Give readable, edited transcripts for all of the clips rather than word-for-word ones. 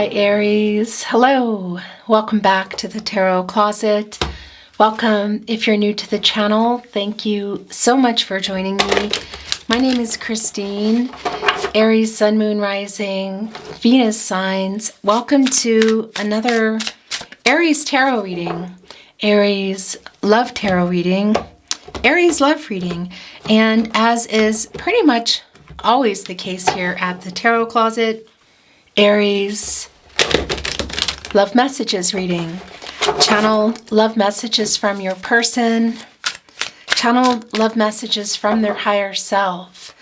Hi Aries, hello, welcome back to the Tarot Closet. Welcome if you're new to the channel. Thank you so much for joining me. My name is Christine, Aries, Sun, Moon, Rising, Venus signs. Welcome to another Aries tarot reading, Aries love tarot reading, Aries love reading. And as is pretty much always the case here at the Tarot Closet, Aries love messages reading. Channel love messages from your person. Channel love messages from their higher self.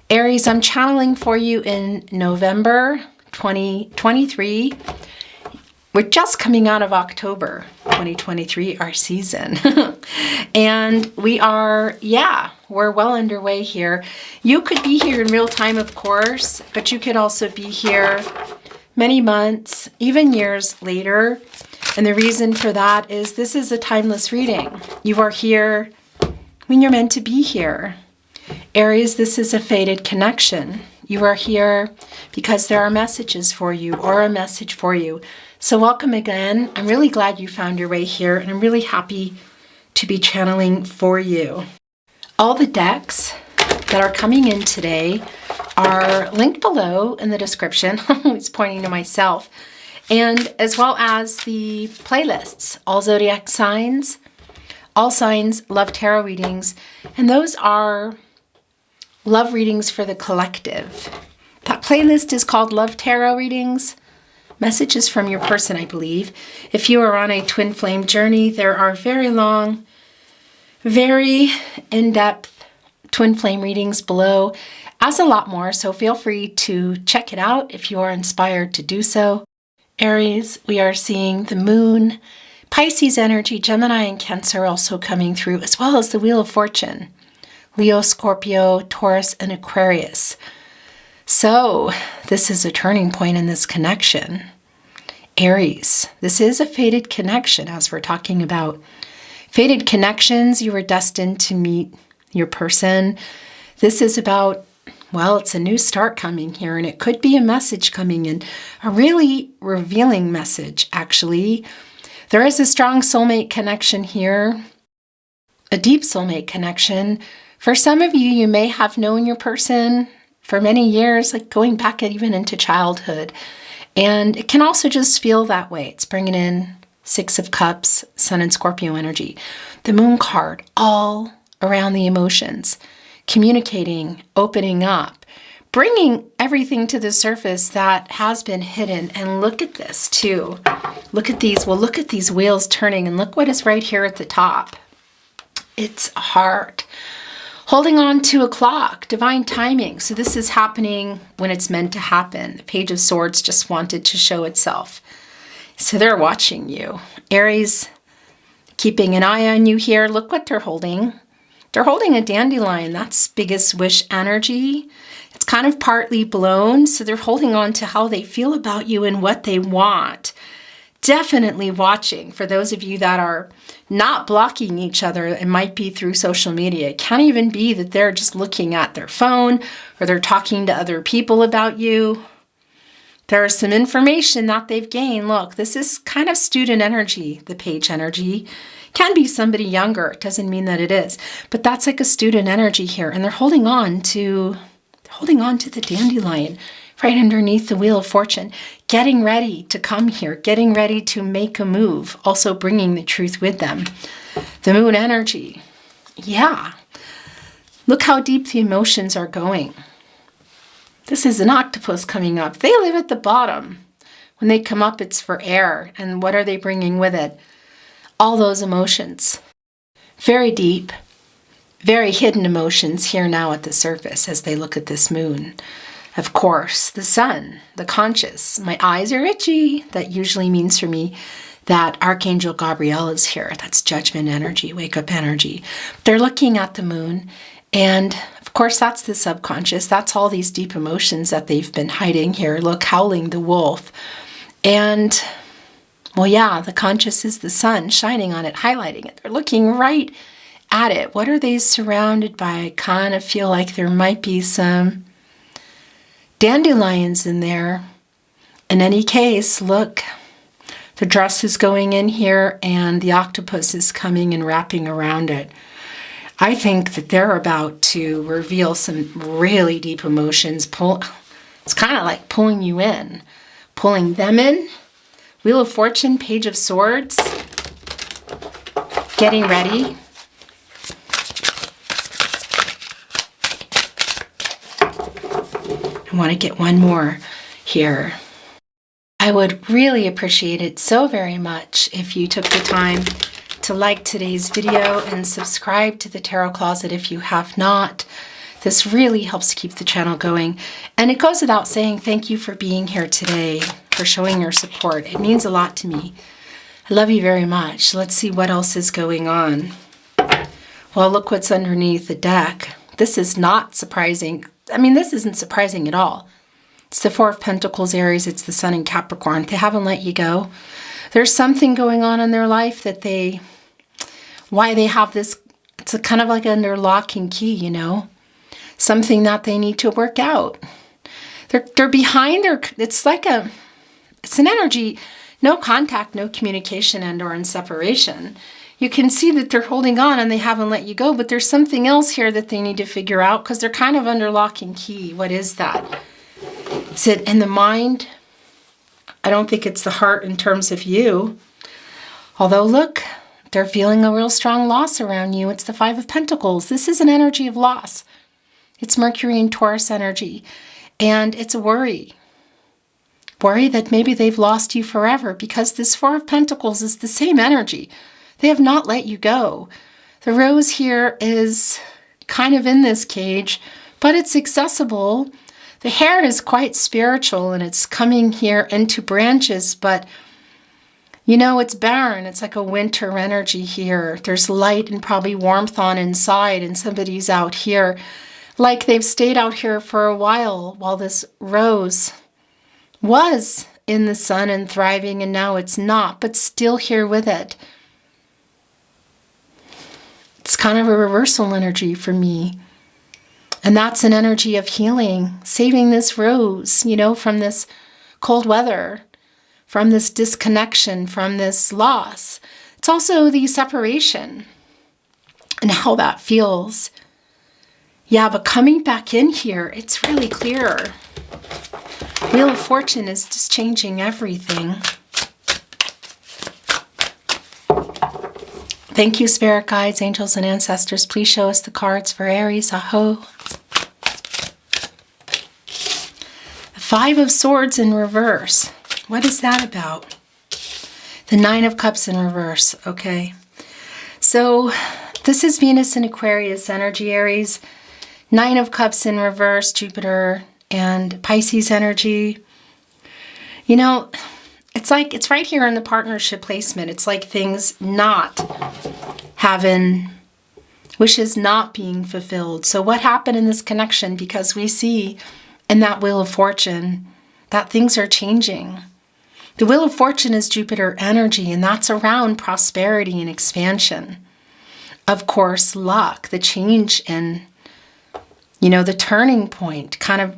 Aries, I'm channeling for you in November 2023. We're just coming out of October 2023, our season. And we are, we're well underway here. You could be here in real time, of course, but you could also be here many months, even years later. And the reason for that is this is a timeless reading. You are here when you're meant to be here. Aries, this is a fated connection. You are here because there are messages for you or a message for you. So welcome again. I'm really glad you found your way here, and I'm really happy to be channeling for you. All the decks that are coming in today are linked below in the description. I'm always pointing to myself. And as well as the playlists, all zodiac signs, all signs love tarot readings, and those are love readings for the collective. That playlist is called Love Tarot Readings, Messages from Your Person, I believe. If you are on a twin flame journey, there are very long, very in-depth twin flame readings below, as a lot more, so feel free to check it out if you are inspired to do so. Aries, we are seeing the moon, Pisces energy, Gemini and Cancer also coming through, as well as the Wheel of Fortune, Leo, Scorpio, Taurus, and Aquarius. So this is a turning point in this connection. Aries, this is a fated connection, as we're talking about. Fated connections, you were destined to meet your person. This is about, well, it's a new start coming here, and it could be a message coming in, a really revealing message, actually. There is a strong soulmate connection here, a deep soulmate connection. For some of you, you may have known your person for many years, like going back even into childhood. And it can also just feel that way. It's bringing in Six of Cups, Sun and Scorpio energy. The Moon card, all around the emotions, communicating, opening up, bringing everything to the surface that has been hidden. And look at this too. Look at these. Well, look at these wheels turning, and look what is right here at the top. It's a heart. Holding on to a clock, divine timing. So this is happening when it's meant to happen. The Page of Swords just wanted to show itself. So they're watching you. Aries, keeping an eye on you here. Look what they're holding. They're holding a dandelion. That's biggest wish energy. It's kind of partly blown, so they're holding on to how they feel about you and what they want. Definitely watching for those of you that are not blocking each other. It might be through social media. It can't even be that they're just looking at their phone or they're talking to other people about you. There is some information that they've gained. Look, this is kind of student energy, the page energy. Can be somebody younger. It doesn't mean that it is. But that's like a student energy here. And they're holding on to the dandelion right underneath the Wheel of Fortune, getting ready to come here, getting ready to make a move, also bringing the truth with them. The Moon energy. Yeah. Look how deep the emotions are going. This is an octopus coming up. They live at the bottom. When they come up, it's for air. And what are they bringing with it? All those emotions. Very deep, very hidden emotions here now at the surface as they look at this moon. Of course, the sun, the conscious. My eyes are itchy. That usually means for me that Archangel Gabriel is here. That's judgment energy, wake up energy. They're looking at the moon. And of course, that's the subconscious. That's all these deep emotions that they've been hiding here. Look, howling the wolf. And, well, yeah, the conscious is the sun shining on it, highlighting it. They're looking right at it. What are they surrounded by? I kind of feel like there might be some dandelions in there. In any case, look, the dress is going in here and the octopus is coming and wrapping around it. I think that they're about to reveal some really deep emotions. It's kind of like pulling you in, pulling them in. Wheel of Fortune, Page of Swords, getting ready. I want to get one more here. I would really appreciate it so very much if you took the time to like today's video and subscribe to the Tarot Closet if you have not. This really helps keep the channel going. And it goes without saying, thank you for being here today, for showing your support. It means a lot to me. I love you very much. Let's see what else is going on. Well, look what's underneath the deck. This is not surprising. I mean, this isn't surprising at all. It's the Four of Pentacles, Aries. It's the Sun in Capricorn. They haven't let you go. There's something going on in their life that why they have this, it's kind of like under lock and key, you know, something that they need to work out. They're behind it's an energy, no contact, no communication, and or in separation. You can see that they're holding on and they haven't let you go, but there's something else here that they need to figure out because they're kind of under lock and key. What is that? Is it in the mind? I don't think it's the heart in terms of you. Although, look, they're feeling a real strong loss around you. It's the Five of Pentacles. This is an energy of loss. It's Mercury and Taurus energy. And it's a worry. Worry that maybe they've lost you forever because this Four of Pentacles is the same energy. They have not let you go. The rose here is kind of in this cage, but it's accessible. The hair is quite spiritual and it's coming here into branches, but you know, it's barren. It's like a winter energy here. There's light and probably warmth on inside, and somebody's out here like they've stayed out here for a while this rose was in the sun and thriving, and now it's not, but still here with it. It's kind of a reversal energy for me. And that's an energy of healing, saving this rose, you know, from this cold weather, from this disconnection, from this loss. It's also the separation and how that feels. Yeah, but coming back in here, it's really clear. Wheel of Fortune is just changing everything. Thank you, Spirit Guides, Angels, and Ancestors. Please show us the cards for Aries. Aho. Five of Swords in reverse. What is that about? The Nine of Cups in reverse. Okay. So this is Venus in Aquarius energy, Aries. Nine of Cups in reverse, Jupiter and Pisces energy. You know, it's like it's right here in the partnership placement. It's like things not having, wishes not being fulfilled. So what happened in this connection? Because we see in that Wheel of Fortune that things are changing. The Wheel of Fortune is Jupiter energy, and that's around prosperity and expansion. Of course, luck, the change in, you know, the turning point, kind of,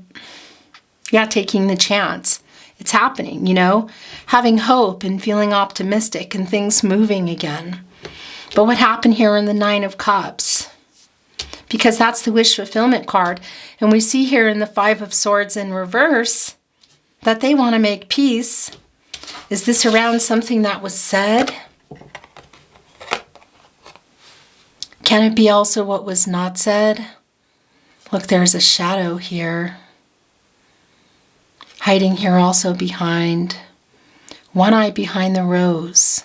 yeah, taking the chance. It's happening, you know, having hope and feeling optimistic and things moving again. But what happened here in the Nine of Cups? Because that's the wish fulfillment card. And we see here in the Five of Swords in reverse that they want to make peace. Is this around something that was said? Can it be also what was not said? Look, there's a shadow here. Hiding here also behind, one eye behind the rose.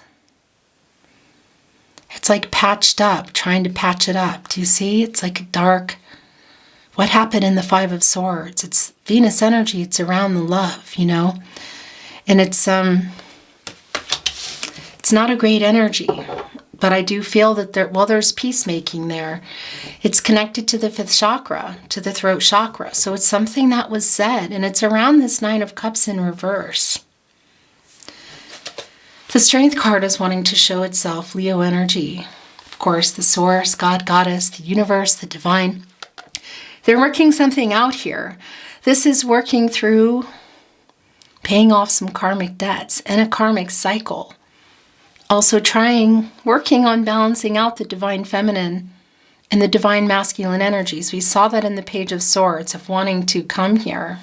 It's like patched up, trying to patch it up. Do you see? It's like a dark. What happened in the Five of Swords? It's Venus energy. It's around the love, you know? And it's not a great energy, but I do feel that there's peacemaking there. It's connected to the fifth chakra, to the throat chakra. So it's something that was said, and it's around this Nine of Cups in reverse. The Strength card is wanting to show itself, Leo energy. Of course, the source, God, goddess, the universe, the divine. They're working something out here. This is working through paying off some karmic debts and a karmic cycle. Also working on balancing out the divine feminine and the divine masculine energies. We saw that in the Page of Swords of wanting to come here.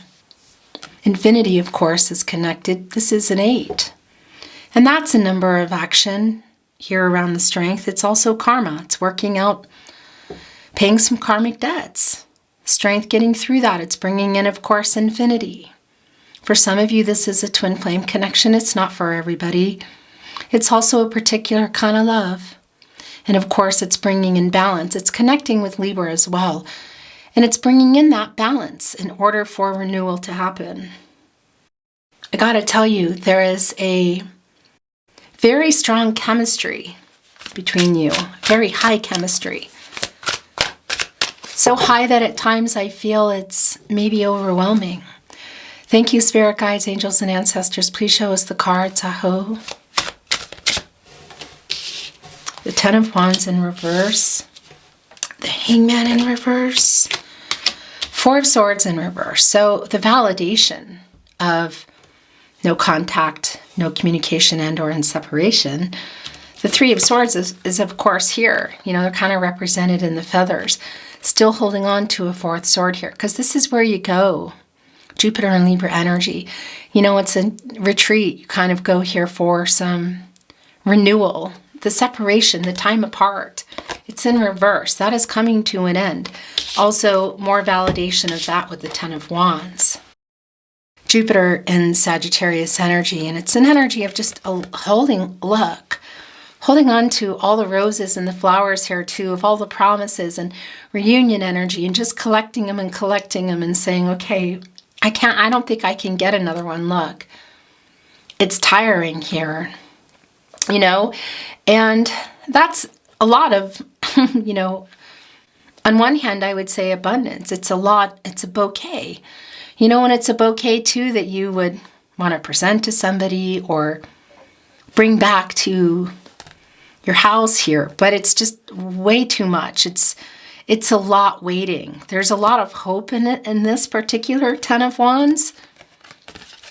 Infinity, of course, is connected. This is an 8. And that's a number of action here around the strength. It's also karma. It's working out, paying some karmic debts. Strength getting through that. It's bringing in, of course, infinity. For some of you, this is a twin flame connection. It's not for everybody. It's also a particular kind of love. And of course, it's bringing in balance. It's connecting with Libra as well. And it's bringing in that balance in order for renewal to happen. I gotta tell you, there is a very strong chemistry between you. Very high chemistry. So high that at times I feel it's maybe overwhelming. Thank you, spirit guides, angels, and ancestors. Please show us the cards. Aho. The Ten of Wands in reverse. The Hangman in reverse. Four of Swords in reverse. So the validation of no contact, no communication, and or in separation. The Three of Swords is of course here. You know, they're kind of represented in the feathers. Still holding on to a fourth sword here, because this is where you go. Jupiter and Libra energy. You know, it's a retreat. You kind of go here for some renewal. The separation, the time apart. It's in reverse. That is coming to an end. Also, more validation of that with the Ten of Wands. Jupiter in Sagittarius energy, and it's an energy of just holding on to all the roses and the flowers here too, of all the promises and reunion energy, and just collecting them and saying, okay, I don't think I can get another one. Look, it's tiring here, you know, and that's a lot of, you know, on one hand, I would say abundance. It's a lot, it's a bouquet, you know, and it's a bouquet too that you would want to present to somebody or bring back to your house here, but it's just way too much. It's a lot waiting. There's a lot of hope in it, in this particular Ten of Wands,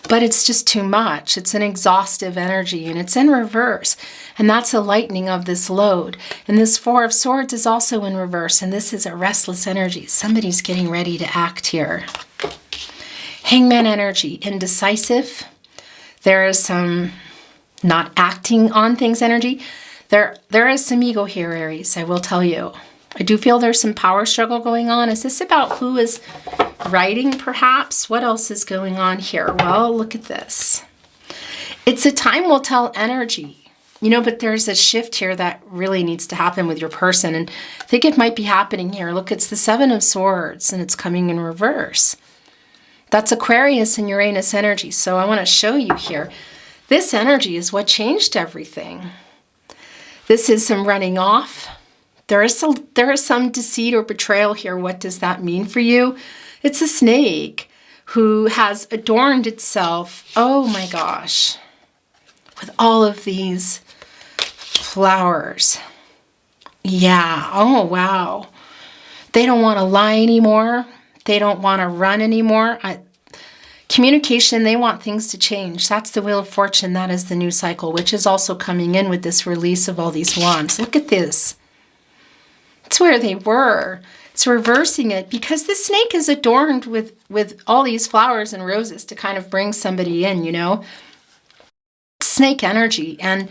but it's just too much. It's an exhaustive energy, and it's in reverse, and that's a lightening of this load. And this Four of Swords is also in reverse, and this is a restless energy. Somebody's getting ready to act here. Hangman energy, indecisive. There is some not acting on things energy. There is some ego here, Aries, I will tell you. I do feel there's some power struggle going on. Is this about who is writing, perhaps? What else is going on here? Well, look at this. It's a time will tell energy, you know, but there's a shift here that really needs to happen with your person. And I think it might be happening here. Look, it's the Seven of Swords, and it's coming in reverse. That's Aquarius and Uranus energy. So I want to show you here. This energy is what changed everything. This is some running off. There is some deceit or betrayal here. What does that mean for you? It's a snake who has adorned itself, oh my gosh, with all of these flowers. Yeah, oh wow. They don't want to lie anymore. They don't want to run anymore. Communication, they want things to change. That's the Wheel of Fortune. That is the new cycle, which is also coming in with this release of all these wands. Look at this. It's where they were. It's reversing it because the snake is adorned with all these flowers and roses to kind of bring somebody in, you know. Snake energy. And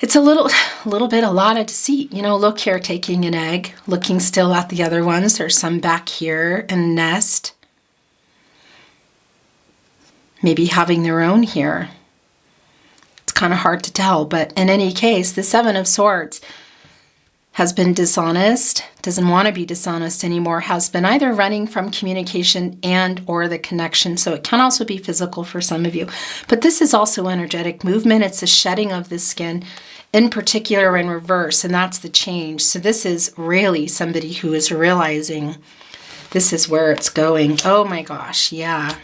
it's a lot of deceit. You know, look here, taking an egg, looking still at the other ones. There's some back here in a nest. Maybe having their own here. It's kind of hard to tell, but in any case, the Seven of Swords has been dishonest, doesn't want to be dishonest anymore, has been either running from communication and or the connection. So it can also be physical for some of you. But this is also energetic movement. It's a shedding of the skin, in particular in reverse, and that's the change. So this is really somebody who is realizing this is where it's going. Oh my gosh, yeah.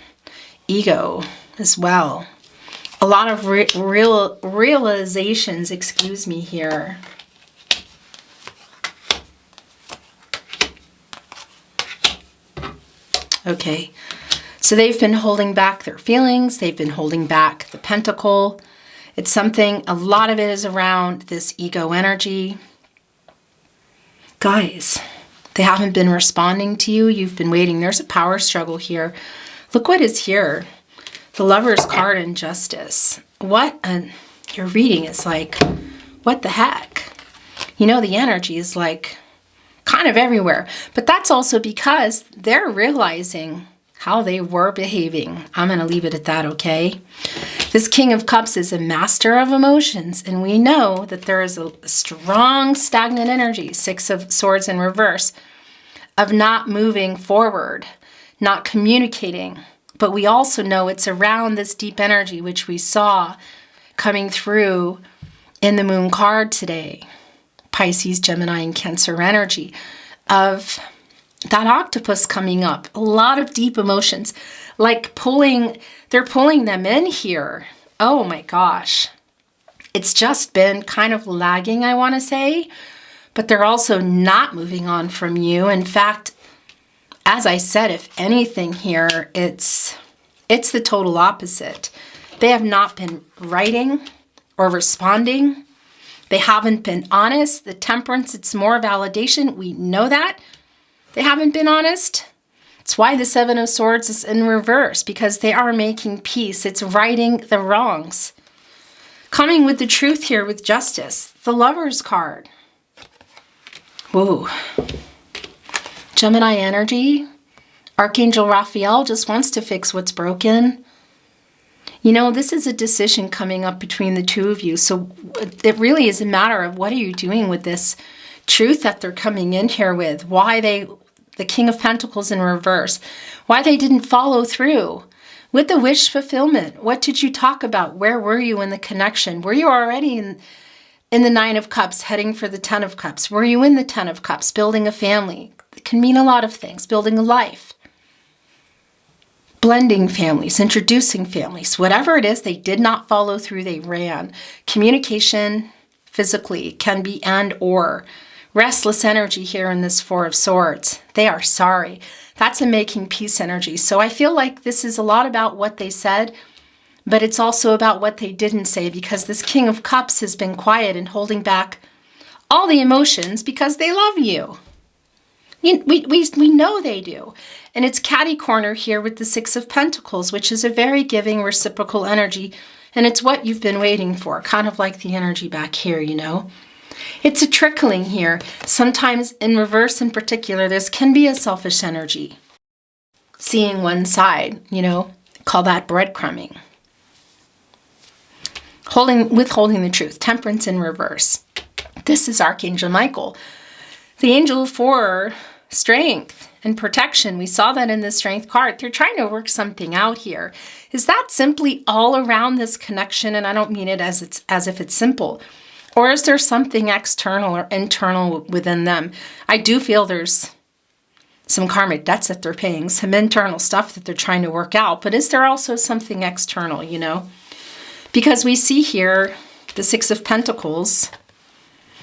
Ego as well. A lot of realizations, excuse me, here. Okay, So they've been holding back their feelings. They've been holding back the pentacle. It's something, a lot of it is around this ego energy. Guys, they haven't been responding to you. You've been waiting. There's a power struggle here. Look what is here. The Lover's card and Justice. Your reading is like, what the heck? You know, the energy is like kind of everywhere. But that's also because they're realizing how they were behaving. I'm going to leave it at that, okay? This King of Cups is a master of emotions, and we know that there is a strong stagnant energy, Six of Swords in reverse, of not moving forward, not communicating. But we also know it's around this deep energy, which we saw coming through in the Moon card today. Pisces, Gemini, and Cancer energy of that octopus coming up. A lot of deep emotions, like they're pulling them in here. Oh my gosh. It's just been kind of lagging, I want to say, but they're also not moving on from you. In fact, as I said, if anything here, it's the total opposite. They have not been writing or responding. They haven't been honest. The Temperance, it's more validation. We know that. They haven't been honest. It's why the Seven of Swords is in reverse, because they are making peace. It's righting the wrongs. Coming with the truth here with Justice. The Lover's card. Whoa. Gemini energy. Archangel Raphael just wants to fix what's broken. You know, this is a decision coming up between the two of you. So it really is a matter of what are you doing with this truth that they're coming in here with. Why the King of Pentacles in reverse. Why they didn't follow through with the wish fulfillment. What did you talk about? Where were you in the connection? Were you already in the Nine of Cups heading for the Ten of Cups? Were you in the Ten of Cups building a family? It can mean a lot of things. Building a life. Blending families, introducing families, whatever it is, they did not follow through, they ran. Communication physically can be and or. Restless energy here in this Four of Swords. They are sorry. That's a making peace energy. So I feel like this is a lot about what they said, but it's also about what they didn't say, because this King of Cups has been quiet and holding back all the emotions because they love you. We know they do. And it's catty corner here with the Six of Pentacles, which is a very giving, reciprocal energy. And it's what you've been waiting for, kind of like the energy back here, you know. It's a trickling here. Sometimes in reverse in particular, this can be a selfish energy. Seeing one side, you know, call that breadcrumbing. Withholding the truth. Temperance in reverse. This is Archangel Michael. The angel for strength and protection. We saw that in the Strength card. They're trying to work something out here. Is that simply all around this connection? And I don't mean it as if it's simple. Or is there something external or internal within them? I do feel there's some karmic debts that they're paying, some internal stuff that they're trying to work out. But is there also something external, you know? Because we see here the Six of Pentacles.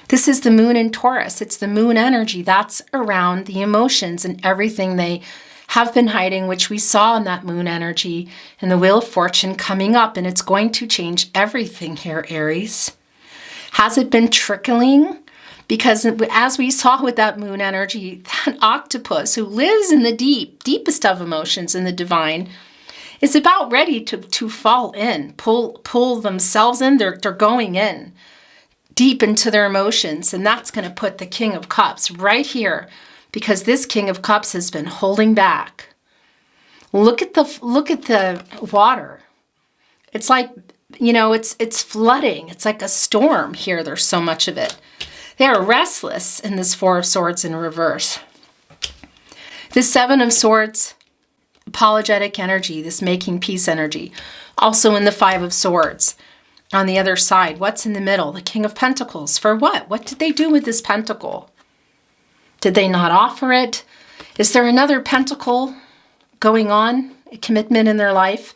This is the Moon in Taurus. It's the Moon energy. That's around the emotions and everything they have been hiding, which we saw in that Moon energy and the Wheel of Fortune coming up. And it's going to change everything here, Aries. Has it been trickling? Because as we saw with that Moon energy, that octopus who lives in the deepest of emotions in the divine is about ready to fall in, pull themselves in. They're going in deep into their emotions, and that's going to put the King of Cups right here, because this King of Cups has been holding back. Look at the water. It's like, you know, it's flooding. It's like a storm here. There's so much of it. They are restless in this Four of Swords in reverse. The Seven of Swords, apologetic energy, this making peace energy. Also in the Five of Swords. On the other side, what's in the middle? The King of Pentacles. For what? What did they do with this pentacle? Did they not offer it? Is there another pentacle going on? A commitment in their life?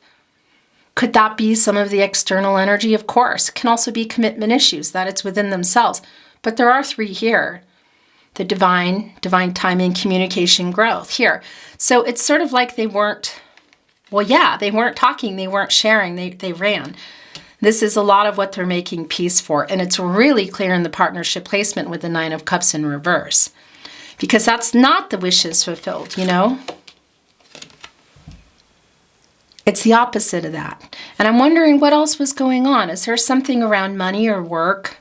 Could that be some of the external energy? Of course. It can also be commitment issues, that it's within themselves. But there are three here. The divine timing, communication, growth here. So it's sort of like they weren't Well, yeah, they weren't talking, they weren't sharing, they ran. This is a lot of what they're making peace for. And it's really clear in the partnership placement with the Nine of Cups in reverse. Because that's not the wishes fulfilled, you know? It's the opposite of that. And I'm wondering what else was going on. Is there something around money or work?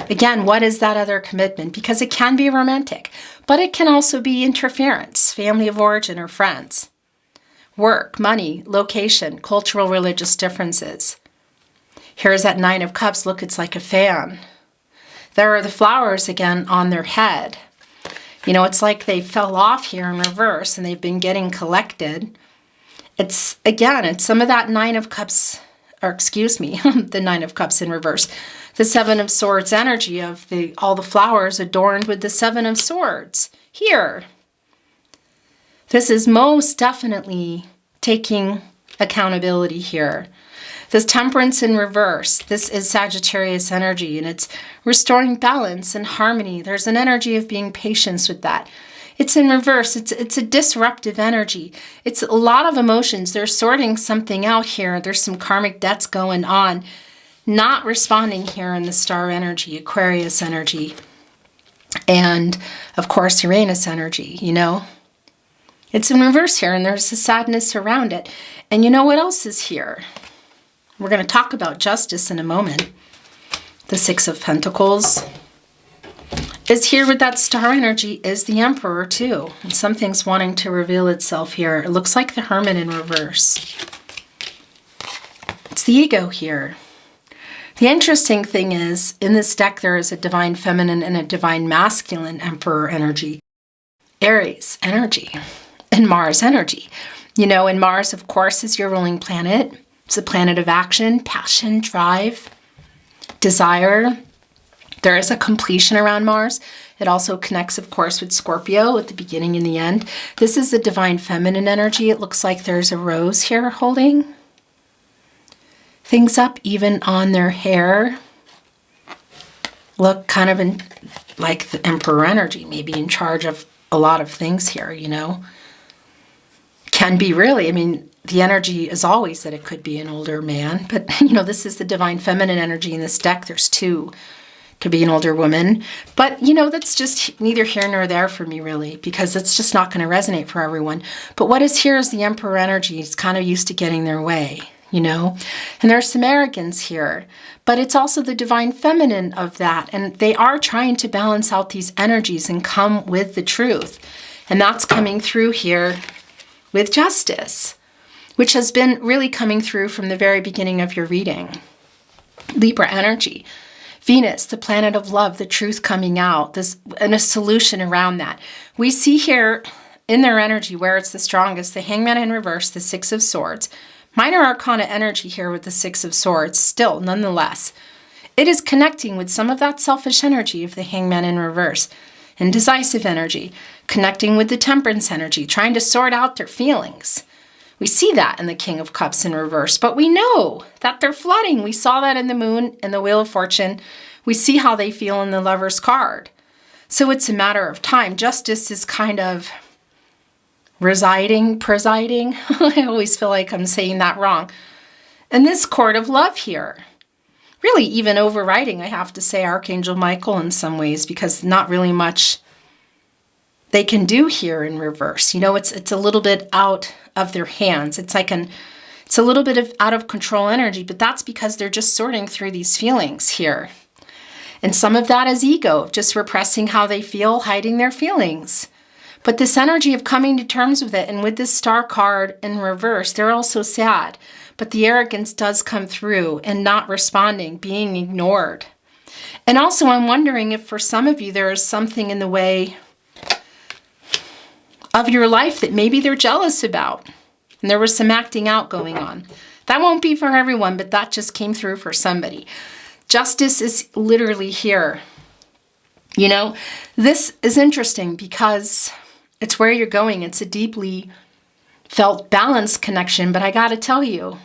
Again, what is that other commitment? Because it can be romantic, but it can also be interference, family of origin or friends. Work, money, location, cultural, religious differences. Here's that Nine of Cups. Look, it's like a fan. There are the flowers again on their head. You know, it's like they fell off here in reverse and they've been getting collected. It's, again, it's some of that Nine of Cups, or excuse me, the Nine of Cups in reverse. The Seven of Swords energy of all the flowers adorned with the Seven of Swords here. This is most definitely taking accountability here. This Temperance in reverse, this is Sagittarius energy, and it's restoring balance and harmony. There's an energy of being patient with that. It's in reverse. It's a disruptive energy. It's a lot of emotions. They're sorting something out here. There's some karmic debts going on. Not responding here in the star energy, Aquarius energy, and of course Uranus energy, you know. It's in reverse here, and there's a sadness around it. And you know what else is here? We're going to talk about justice in a moment. The Six of Pentacles is here with that star energy, is the Emperor too. And something's wanting to reveal itself here. It looks like the Hermit in reverse. It's the ego here. The interesting thing is, in this deck there is a divine feminine and a divine masculine Emperor energy. Aries energy and Mars energy. You know, and Mars, of course, is your ruling planet. It's a planet of action, passion, drive, desire. There is a completion around Mars. It also connects, of course, with Scorpio at the beginning and the end. This is the divine feminine energy. It looks like there's a rose here holding things up, even on their hair. Look kind of in like the Emperor energy, maybe in charge of a lot of things here, you know. Can be really, I mean, the energy is always that it could be an older man, but you know, this is the divine feminine energy in this deck. There's two. Could be an older woman, but you know, that's just neither here nor there for me really, because it's just not going to resonate for everyone. But what is here is the Emperor energy. It's kind of used to getting their way, you know, and there's some arrogance here, but it's also the divine feminine of that. And they are trying to balance out these energies and come with the truth. And that's coming through here with justice, which has been really coming through from the very beginning of your reading. Libra energy, Venus, the planet of love, the truth coming out, and a solution around that. We see here in their energy where it's the strongest, the Hangman in reverse, the Six of Swords. Minor Arcana energy here with the Six of Swords, still, nonetheless. It is connecting with some of that selfish energy of the Hangman in reverse. Indecisive energy, connecting with the Temperance energy, trying to sort out their feelings. We see that in the King of Cups in reverse, but we know that they're flooding. We saw that in the Moon and the Wheel of Fortune. We see how they feel in the Lover's card. So it's a matter of time. Justice is kind of presiding. I always feel like I'm saying that wrong. And this Court of Love here, really even overriding, I have to say, Archangel Michael in some ways, because not really much they can do here in reverse. You know, it's a little bit out of their hands. It's a little bit of out of control energy, but that's because they're just sorting through these feelings here. And some of that is ego, just repressing how they feel, hiding their feelings. But this energy of coming to terms with it, and with this Star card in reverse, they're also sad. But the arrogance does come through, and not responding, being ignored. And also I'm wondering if for some of you there is something in the way of your life that maybe they're jealous about. And there was some acting out going on. That won't be for everyone, but that just came through for somebody. Justice is literally here. You know, this is interesting because it's where you're going. It's a deeply felt balance connection, but I got to tell you,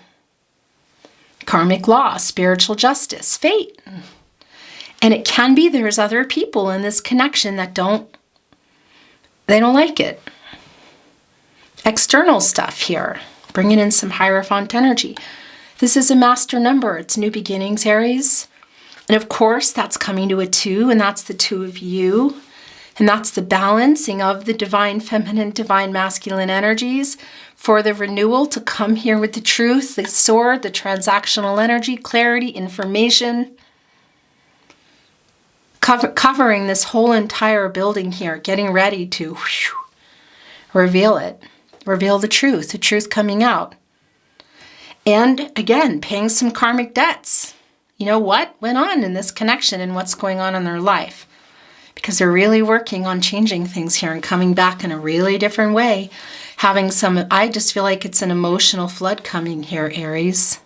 karmic law, spiritual justice, fate. And it can be there's other people in this connection that don't like it. External stuff here. bringing in some Hierophant energy. This is a master number. It's new beginnings, Aries. And of course, that's coming to a 2, and that's the 2 of you. And that's the balancing of the divine feminine, divine masculine energies for the renewal to come here with the truth, the sword, the transactional energy, clarity, information. Covering this whole entire building here, getting ready to reveal it. Reveal the truth coming out. And again, paying some karmic debts. You know what went on in this connection and what's going on in their life. Because they're really working on changing things here and coming back in a really different way. Having some, I just feel like it's an emotional flood coming here, Aries.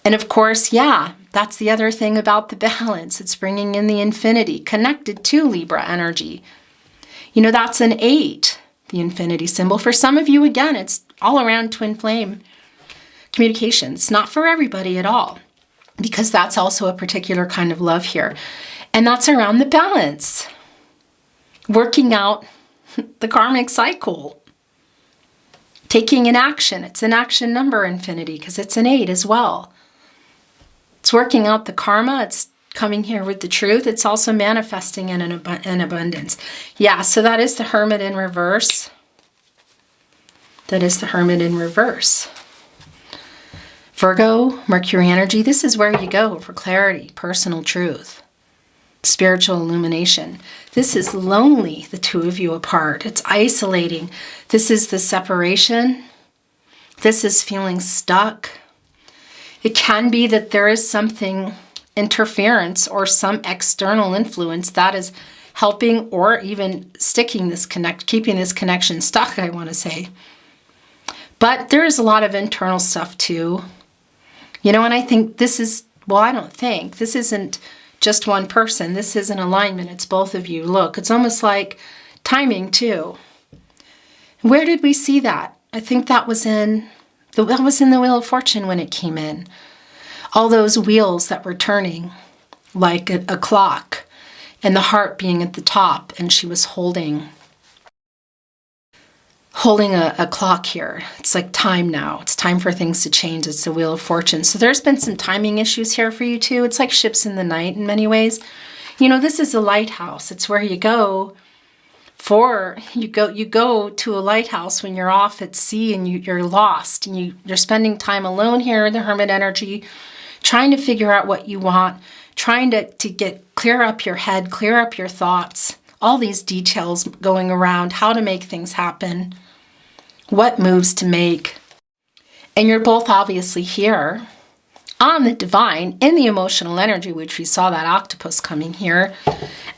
And of course, yeah, that's the other thing about the balance. It's bringing in the infinity, connected to Libra energy. You know, that's an 8, the infinity symbol. For some of you, again, it's all around twin flame communication. It's not for everybody at all, because that's also a particular kind of love here. And that's around the balance. Working out the karmic cycle. Taking an action. It's an action number, infinity, because it's an 8 as well. It's working out the karma. It's coming here with the truth. It's also manifesting in an abundance. Yeah, so that is the Hermit in reverse. That is the Hermit in reverse. Virgo, Mercury energy. This is where you go for clarity, personal truth, spiritual illumination. This is lonely, the 2 of you apart. It's isolating. This is the separation. This is feeling stuck. It can be that there is something, interference or some external influence that is helping or even sticking this keeping this connection stuck, I want to say. But there is a lot of internal stuff too. You know, and I think this is, well, I don't think, this isn't just one person. This is an alignment. It's both of you. Look, it's almost like timing too. Where did we see that? I think that was in the Wheel of Fortune when it came in. All those wheels that were turning like a clock, and the heart being at the top, and she was holding a clock here. It's like time now. It's time for things to change. It's the Wheel of Fortune. So there's been some timing issues here for you too. It's like ships in the night in many ways. You know, this is a lighthouse. It's where you go you go to a lighthouse when you're off at sea and you're lost, and you're spending time alone here in the Hermit energy, trying to figure out what you want, trying to clear up your head, clear up your thoughts, all these details going around, how to make things happen, what moves to make. And you're both obviously here on the divine, in the emotional energy, which we saw that octopus coming here,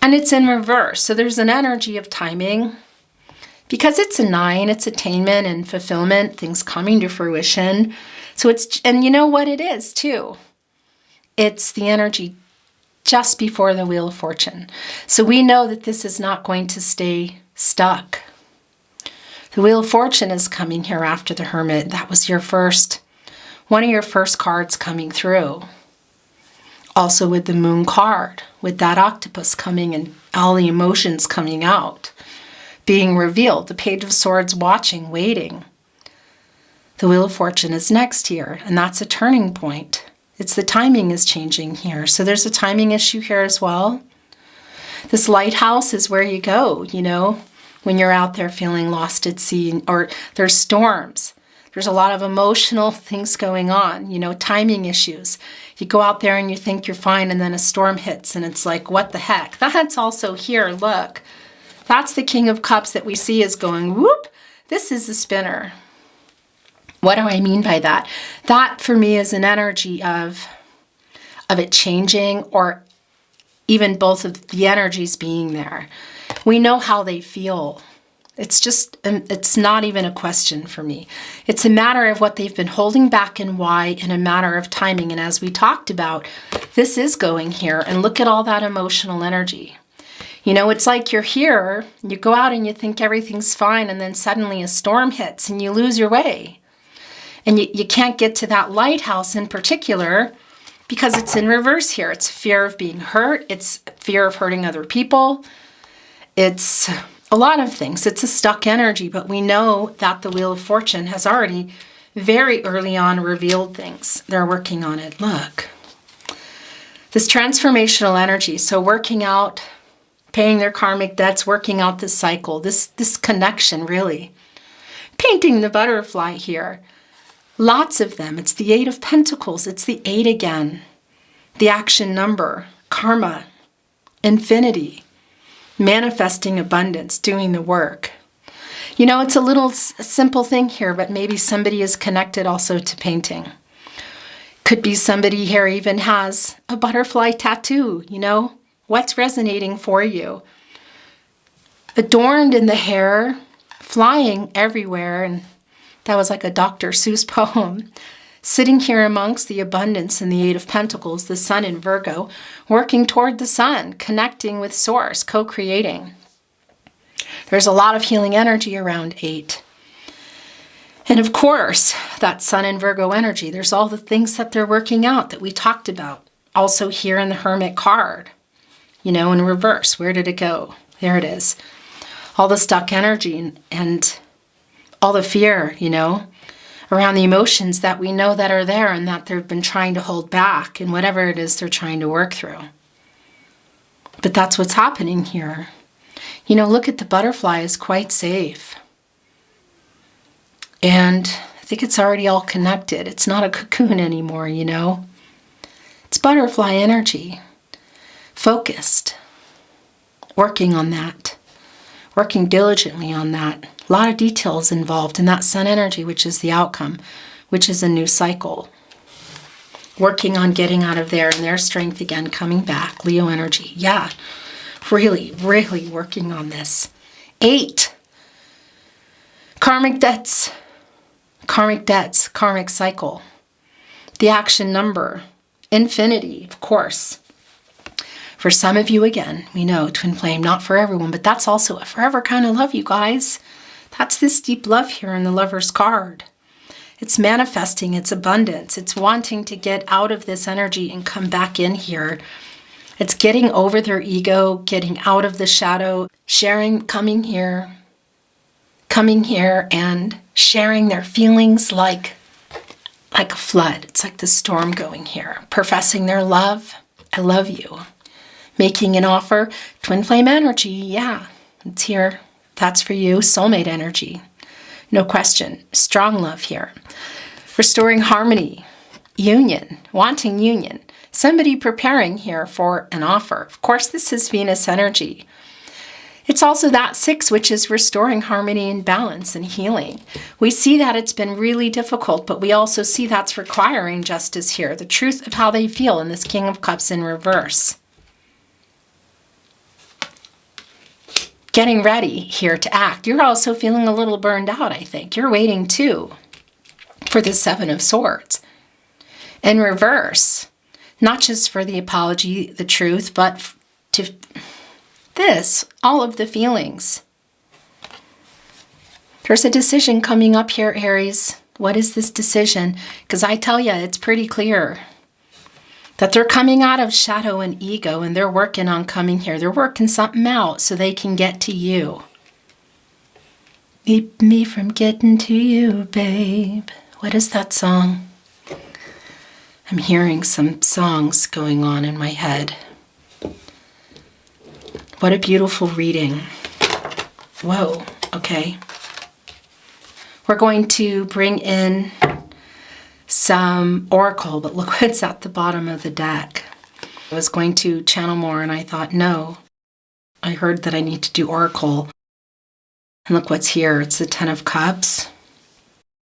and it's in reverse. So there's an energy of timing, because it's a 9, it's attainment and fulfillment, things coming to fruition. So and you know what it is too? It's the energy just before the Wheel of Fortune. So we know that this is not going to stay stuck. The Wheel of Fortune is coming here after the Hermit. That was one of your first cards coming through. Also with the Moon card, with that octopus coming and all the emotions coming out, being revealed. The Page of Swords watching, waiting. The Wheel of Fortune is next here, and that's a turning point. It's the timing is changing here. So there's a timing issue here as well. This lighthouse is where you go, you know, when you're out there feeling lost at sea, or there's storms. There's a lot of emotional things going on, you know, timing issues. You go out there and you think you're fine, and then a storm hits and it's like, what the heck? That's also here, look. That's the King of Cups that we see is going, whoop, this is the spinner. What do I mean by that? That for me is an energy of it changing, or even both of the energies being there. We know how they feel. It's just, it's not even a question for me. It's a matter of what they've been holding back and why, and a matter of timing. And as we talked about, this is going here, and look at all that emotional energy. You know, it's like you're here, you go out and you think everything's fine, and then suddenly a storm hits and you lose your way. And you can't get to that lighthouse in particular because it's in reverse here. It's fear of being hurt. It's fear of hurting other people. It's a lot of things. It's a stuck energy, but we know that the Wheel of Fortune has already very early on revealed things. They're working on it. Look. This transformational energy. So working out, paying their karmic debts, working out this cycle, this connection, really. Painting the butterfly here. Lots of them. It's the 8 of Pentacles. It's the 8 again. The action number. Karma. Infinity. Manifesting abundance. Doing the work. You know, it's a little simple thing here, but maybe somebody is connected also to painting. Could be somebody here even has a butterfly tattoo, you know? What's resonating for you? Adorned in the hair, flying everywhere, and that was like a Dr. Seuss poem. Sitting here amongst the abundance in the 8 of Pentacles, the Sun in Virgo, working toward the Sun, connecting with Source, co-creating. There's a lot of healing energy around 8. And of course, that Sun in Virgo energy, there's all the things that they're working out that we talked about. Also here in the Hermit card, you know, in reverse. Where did it go? There it is. All the stuck energy and all the fear, you know, around the emotions that we know that are there and that they've been trying to hold back and whatever it is they're trying to work through. But that's what's happening here. You know, look at the butterfly is quite safe. And I think it's already all connected. It's not a cocoon anymore, you know. It's butterfly energy. Focused. Working on that. Working diligently on that. A lot of details involved in that Sun energy, which is the outcome, which is a new cycle. Working on getting out of there and their strength again, coming back. Leo energy. Yeah. Really, really working on this. 8. Karmic debts. Karmic debts. Karmic cycle. The action number. Infinity, of course. For some of you, again, we know twin flame, not for everyone, but that's also a forever kind of love, you guys. That's this deep love here in the Lover's card. It's manifesting, it's abundance. It's wanting to get out of this energy and come back in here. It's getting over their ego, getting out of the shadow, sharing, coming here and sharing their feelings like a flood. It's like the storm going here. Professing their love. I love you. Making an offer. Twin flame energy. Yeah, it's here. That's for you. Soulmate energy. No question. Strong love here. Restoring harmony. Union. Wanting union. Somebody preparing here for an offer. Of course, this is Venus energy. It's also that 6, which is restoring harmony and balance and healing. We see that it's been really difficult, but we also see that's requiring justice here. The truth of how they feel in this King of Cups in reverse. Getting ready here to act. You're also feeling a little burned out, I think. You're waiting too for the 7 of Swords. In reverse, not just for the apology, the truth, but to this, all of the feelings. There's a decision coming up here, Aries. What is this decision? Because I tell you, it's pretty clear that they're coming out of shadow and ego and they're working on coming here. They're working something out so they can get to you. Keep me from getting to you, babe. What is that song? I'm hearing some songs going on in my head. What a beautiful reading. Whoa, okay. We're going to bring in some oracle, but look what's at the bottom of the deck. I was going to channel more and I thought, no. I heard that I need to do oracle. And look what's here. It's the 10 of Cups.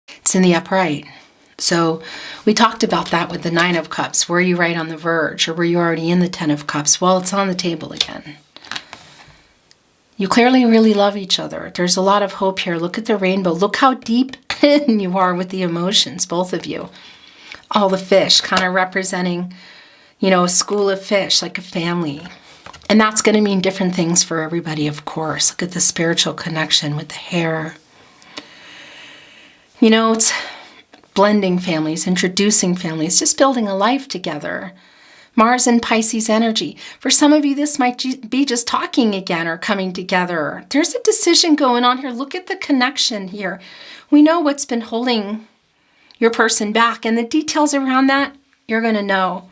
It's in the upright. So we talked about that with the 9 of Cups. Were you right on the verge or were you already in the 10 of Cups? Well, it's on the table again. You clearly really love each other. There's a lot of hope here. Look at the rainbow. Look how deep in you are with the emotions, both of you. All the fish kind of representing, you know, a school of fish, like a family. And that's going to mean different things for everybody, of course. Look at the spiritual connection with the hair. You know, it's blending families, introducing families, just building a life together. Mars and Pisces energy. For some of you, this might be just talking again or coming together. There's a decision going on here. Look at the connection here. We know what's been holding your person back, and the details around that, you're going to know,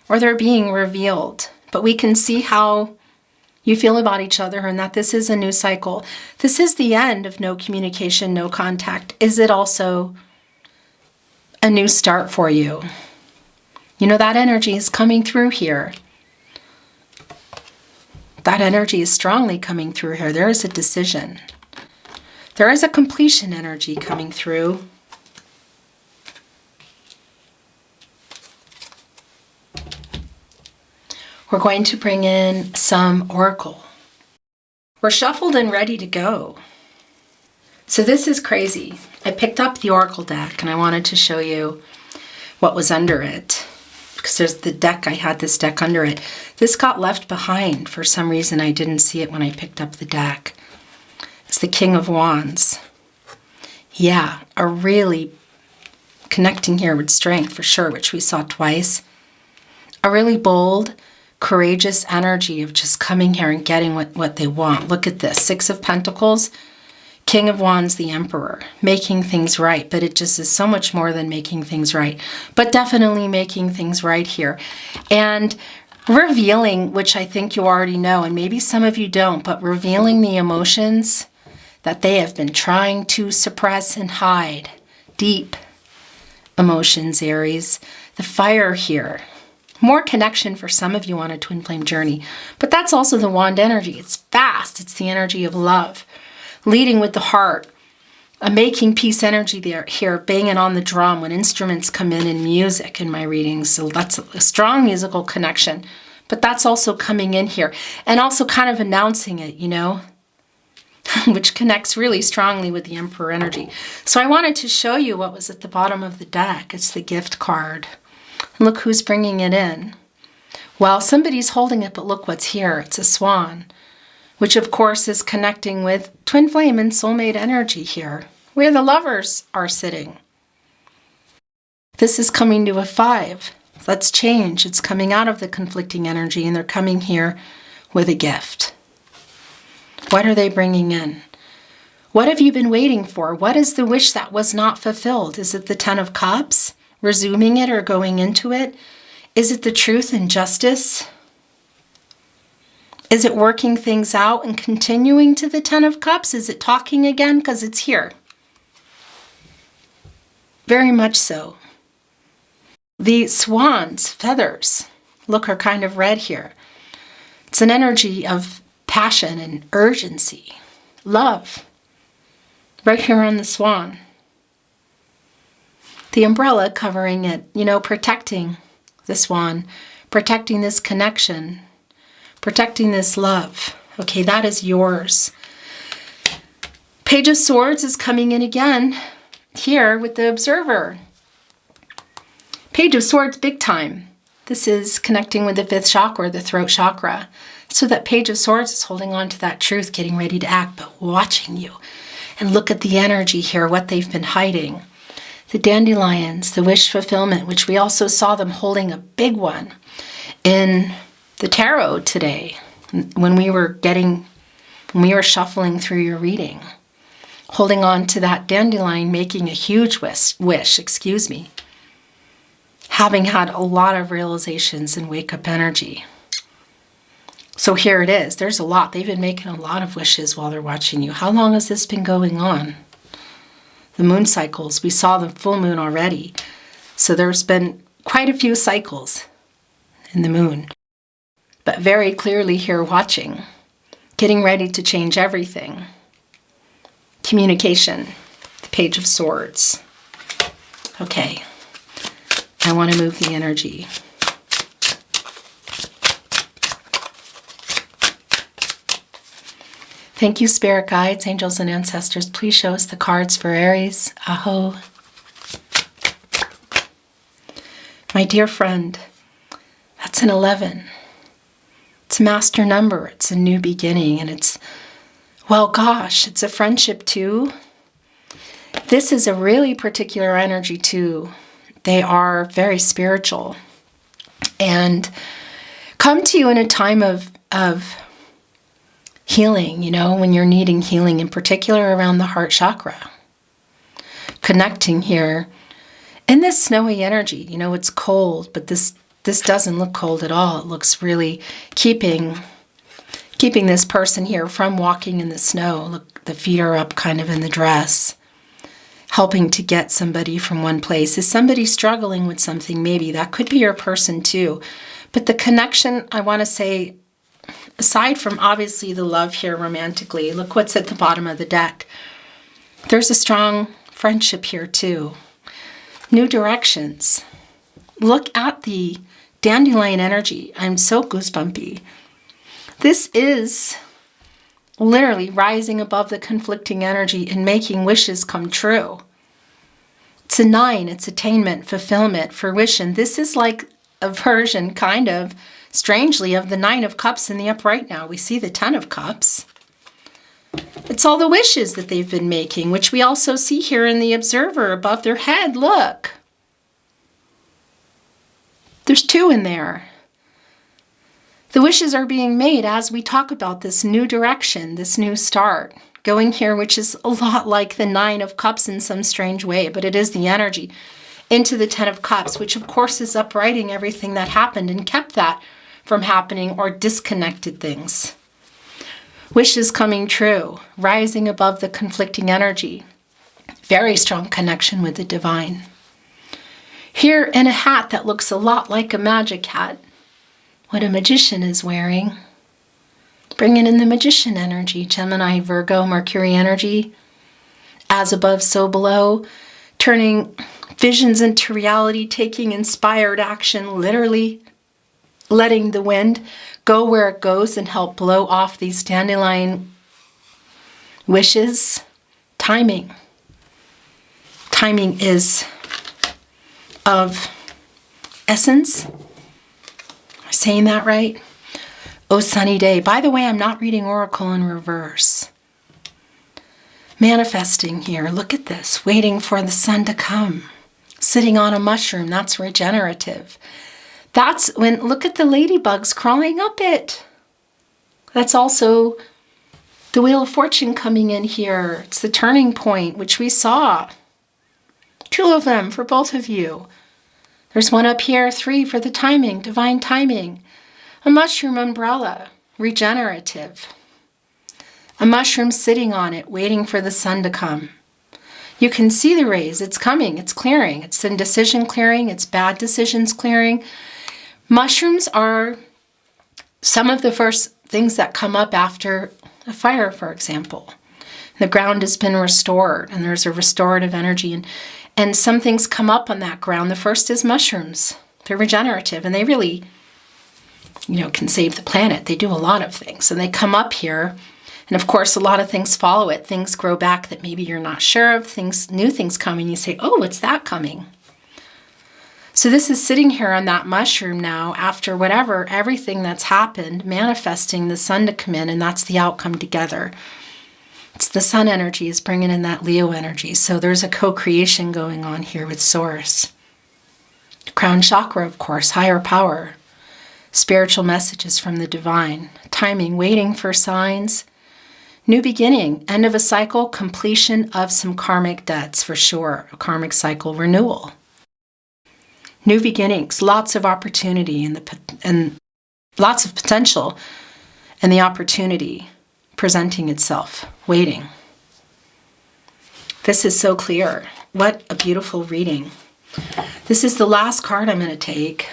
or they're being revealed. But we can see how you feel about each other and that this is a new cycle. This is the end of no communication, no contact. Is it also a new start for you? You know, that energy is coming through here. That energy is strongly coming through here. There is a decision. There is a completion energy coming through. We're going to bring in some oracle. We're shuffled and ready to go. So this is crazy. I picked up the oracle deck and I wanted to show you what was under it. Because there's the deck, I had this deck under it. This got left behind. For some reason, I didn't see it when I picked up the deck. It's the King of Wands. Yeah, a really connecting here with strength for sure, which we saw twice. A really bold, courageous energy of just coming here and getting what they want. Look at this, 6 of Pentacles, King of Wands, the Emperor, making things right. But it just is so much more than making things right, but definitely making things right here. And revealing, which I think you already know, and maybe some of you don't, but revealing the emotions that they have been trying to suppress and hide. Deep emotions, Aries. The fire here. More connection for some of you on a twin flame journey. But that's also the wand energy. It's fast. It's the energy of love. Leading with the heart. A making peace energy there here, banging on the drum when instruments come in music in my readings. So that's a strong musical connection. But that's also coming in here. And also kind of announcing it, you know, which connects really strongly with the Emperor energy. So I wanted to show you what was at the bottom of the deck. It's the gift card. And look who's bringing it in. Well, somebody's holding it, but look what's here. It's a swan, which of course is connecting with twin flame and soulmate energy here, where the lovers are sitting. This is coming to a 5. Let's change. It's coming out of the conflicting energy, and they're coming here with a gift. What are they bringing in? What have you been waiting for? What is the wish that was not fulfilled? Is it the 10 of Cups? Resuming it or going into it? Is it the truth and justice? Is it working things out and continuing to the 10 of Cups? Is it talking again? Because it's here. Very much so. The swan's feathers, look, are kind of red here. It's an energy of passion and urgency. Love. Right here on the swan. The umbrella covering it, you know, protecting the swan, protecting this connection, protecting this love. Okay, that is yours. Page of Swords is coming in again here with the Observer. Page of Swords, big time. This is connecting with the 5th chakra, the throat chakra. So that Page of Swords is holding on to that truth, getting ready to act, but watching you. And look at the energy here, what they've been hiding. The dandelions, the wish fulfillment, which we also saw them holding a big one in the tarot today when we were shuffling through your reading. Holding on to that dandelion, making a huge wish, having had a lot of realizations and wake-up energy. So here it is. There's a lot. They've been making a lot of wishes while they're watching you. How long has this been going on? The moon cycles. We saw the full moon already. So there's been quite a few cycles in the moon. But very clearly here watching. Getting ready to change everything. Communication. The Page of Swords. Okay. I want to move the energy. Thank you, Spirit Guides, Angels, and Ancestors. Please show us the cards for Aries. Aho. My dear friend, that's an 11. It's a master number. It's a new beginning. And it's, well, gosh, it's a friendship too. This is a really particular energy too. They are very spiritual. and come to you in a time of healing, when you're needing healing, in particular around the heart chakra. Connecting here in this snowy energy. It's cold, but this doesn't look cold at all. It looks really keeping this person here from walking in the snow. Look, the feet are up kind of in the dress, helping to get somebody from one place. Is somebody struggling with something? Maybe that could be your person too. But the connection, I want to say, aside from obviously the love here romantically, look what's at the bottom of the deck. There's a strong friendship here too. New directions. Look at the dandelion energy. I'm so goosebumpy. This is literally rising above the conflicting energy and making wishes come true. It's a 9. It's attainment, fulfillment, fruition. This is like a version, kind of, strangely, of the 9 of Cups in the upright now. We see the 10 of Cups. It's all the wishes that they've been making, which we also see here in the Observer above their head. Look. There's 2 in there. The wishes are being made as we talk about this new direction, this new start. Going here, which is a lot like the 9 of Cups in some strange way, but it is the energy into the 10 of Cups, which of course is uprighting everything that happened and kept that from happening or disconnected things. Wishes coming true, rising above the conflicting energy. Very strong connection with the divine. Here in a hat that looks a lot like a magic hat, what a magician is wearing. Bringing in the magician energy, Gemini, Virgo, Mercury energy. As above, so below. Turning visions into reality, taking inspired action, literally letting the wind go where it goes and help blow off these dandelion wishes. Timing. Timing is of essence. Am I saying that right? Oh, sunny day. By the way, I'm not reading Oracle in reverse. Manifesting here. Look at this. Waiting for the sun to come. Sitting on a mushroom. That's regenerative. That's when, look at the ladybugs crawling up it. That's also the Wheel of Fortune coming in here. It's the turning point, which we saw. 2 of them for both of you. There's 1 up here, 3 for the timing, divine timing. A mushroom umbrella, regenerative. A mushroom sitting on it, waiting for the sun to come. You can see the rays. It's coming. It's clearing. It's indecision clearing. It's bad decisions clearing. Mushrooms are some of the first things that come up after a fire, for example. The ground has been restored, and there's a restorative energy, and some things come up on that ground. The first is mushrooms. They're regenerative, and they really, can save the planet. They do a lot of things, and they come up here, and of course, a lot of things follow it. Things grow back that maybe you're not sure of. New things come, and you say, oh, what's that coming? So this is sitting here on that mushroom now after whatever, everything that's happened, manifesting the sun to come in, and that's the outcome together. It's the sun energy is bringing in that Leo energy. So there's a co-creation going on here with Source. Crown chakra, of course, higher power. Spiritual messages from the divine. Timing, waiting for signs. New beginning, end of a cycle, completion of some karmic debts for sure. A karmic cycle renewal. New beginnings, lots of opportunity and lots of potential, and the opportunity presenting itself, waiting. This is so clear. What a beautiful reading. This is the last card I'm going to take.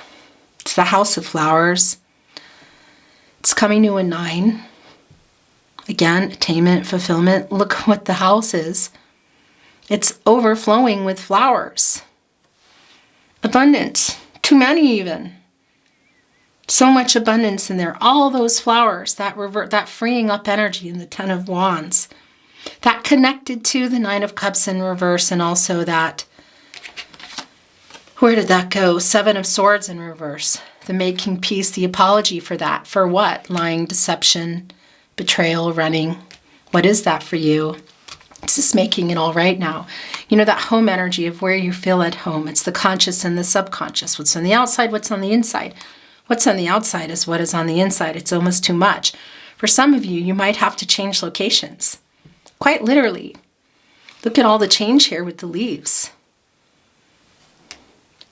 It's the House of Flowers. It's coming to a 9. Again, attainment, fulfillment. Look what the house is. It's overflowing with flowers. Abundance. Too many even. So much abundance in there. All those flowers, that freeing up energy in the 10 of Wands. That connected to the 9 of Cups in reverse, and also that, where did that go? 7 of Swords in reverse. The making peace, the apology for that. For what? Lying, deception, betrayal, running. What is that for you? It's just making it all right now. You know, that home energy of where you feel at home. It's the conscious and the subconscious. What's on the outside, what's on the inside. What's on the outside is what is on the inside. It's almost too much. For some of you, you might have to change locations. Quite literally. Look at all the change here with the leaves.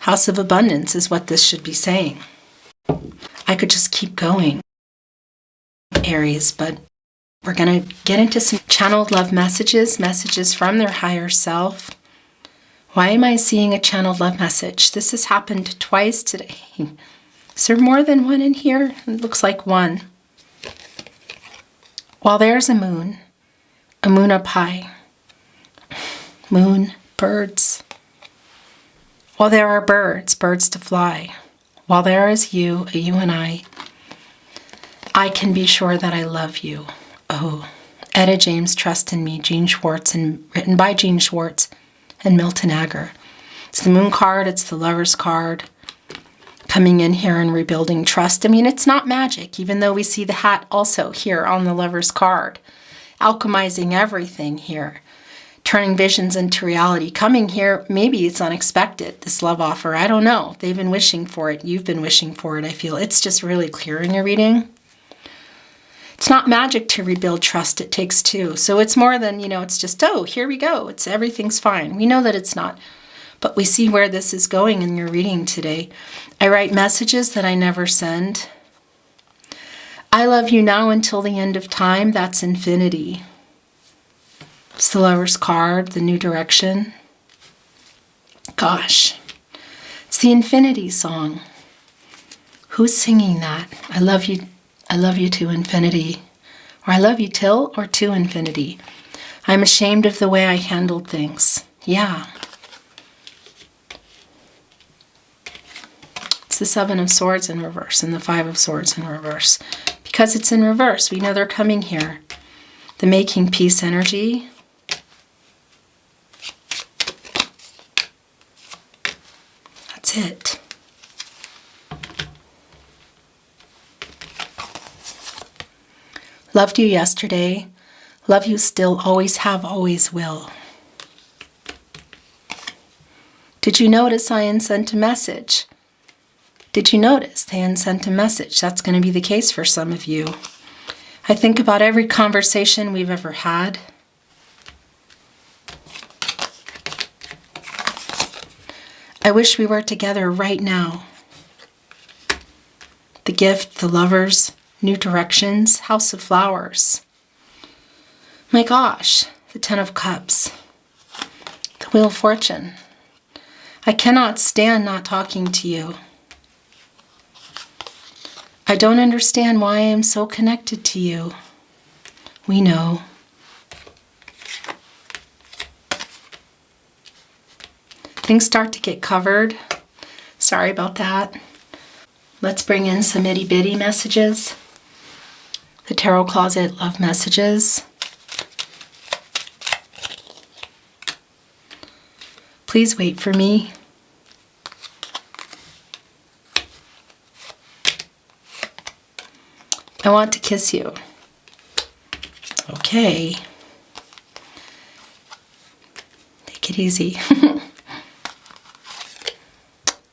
House of Abundance is what this should be saying. I could just keep going, Aries, but we're going to get into some channeled love messages, messages from their higher self. Why am I seeing a channeled love message? This has happened twice today. Is there more than one in here? It looks like one. While there's a moon up high. Moon, birds. While there are birds to fly. While there is you, a you and I can be sure that I love you. Oh, Etta James, Trust in Me, Jean Schwartz, and written by Jean Schwartz and Milton Agger. It's the moon card, it's the lover's card. Coming in here and rebuilding trust. I mean, it's not magic, even though we see the hat also here on the lover's card. Alchemizing everything here. Turning visions into reality. Coming here, maybe it's unexpected, this love offer. I don't know. They've been wishing for it. You've been wishing for it, I feel. It's just really clear in your reading. It's not magic to rebuild trust. It takes two. So it's more than, it's just, oh, here we go. Everything's fine. We know that it's not. But we see where this is going in your reading today. I write messages that I never send. I love you now until the end of time. That's infinity. It's the lover's card, the new direction. Gosh. It's the infinity song. Who's singing that? I love you to infinity. Or I love you till or to infinity. I'm ashamed of the way I handled things. Yeah. It's the Seven of Swords in reverse and the Five of Swords in reverse. Because it's in reverse, we know they're coming here. The making peace energy. That's it. Loved you yesterday. Love you still, always have, always will. Did you notice I sent a message? Did you notice they sent a message? That's going to be the case for some of you. I think about every conversation we've ever had. I wish we were together right now. The gift, the lovers, new directions, House of Flowers. My gosh, the Ten of Cups. The Wheel of Fortune. I cannot stand not talking to you. I don't understand why I am so connected to you. We know. Things start to get covered. Sorry about that. Let's bring in some itty-bitty messages. The Tarot Closet love messages. Please wait for me. I want to kiss you. Okay. Take it easy.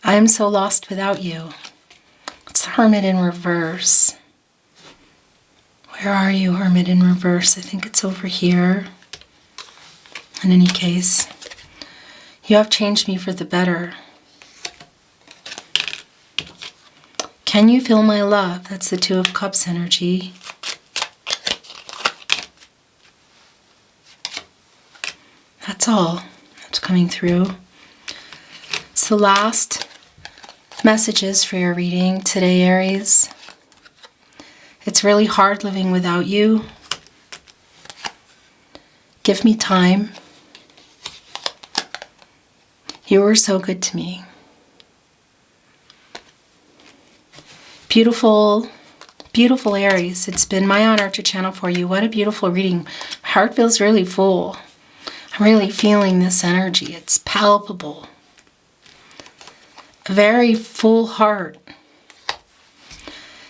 I am so lost without you. It's the Hermit in reverse. Where are you, Hermit in reverse? I think it's over here. In any case, you have changed me for the better. Can you feel my love? That's the Two of Cups energy. That's all that's coming through. It's the last messages for your reading today, Aries. It's really hard living without you. Give me time. You were so good to me. Beautiful, beautiful Aries. It's been my honor to channel for you. What a beautiful reading. My heart feels really full. I'm really feeling this energy. It's palpable. A very full heart.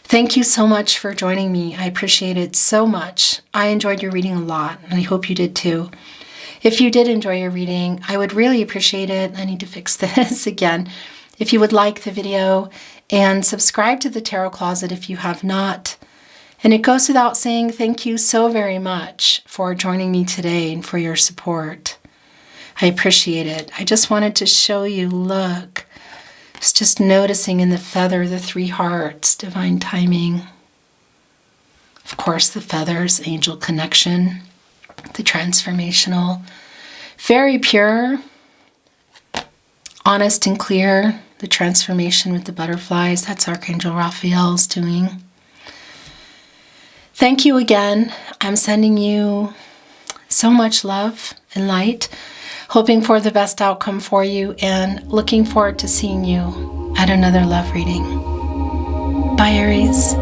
Thank you so much for joining me. I appreciate it so much. I enjoyed your reading a lot, and I hope you did too. If you did enjoy your reading, I would really appreciate it. I need to fix this again. If you would like the video and subscribe to the Tarot Closet if you have not. And it goes without saying, thank you so very much for joining me today and for your support. I appreciate it. I just wanted to show you, look, just noticing in the feather, the 3 hearts, divine timing. Of course, the feathers, angel connection, the transformational, very pure, honest and clear, the transformation with the butterflies. That's Archangel Raphael's doing. Thank you again. I'm sending you so much love and light, hoping for the best outcome for you, and looking forward to seeing you at another love reading. Bye, Aries.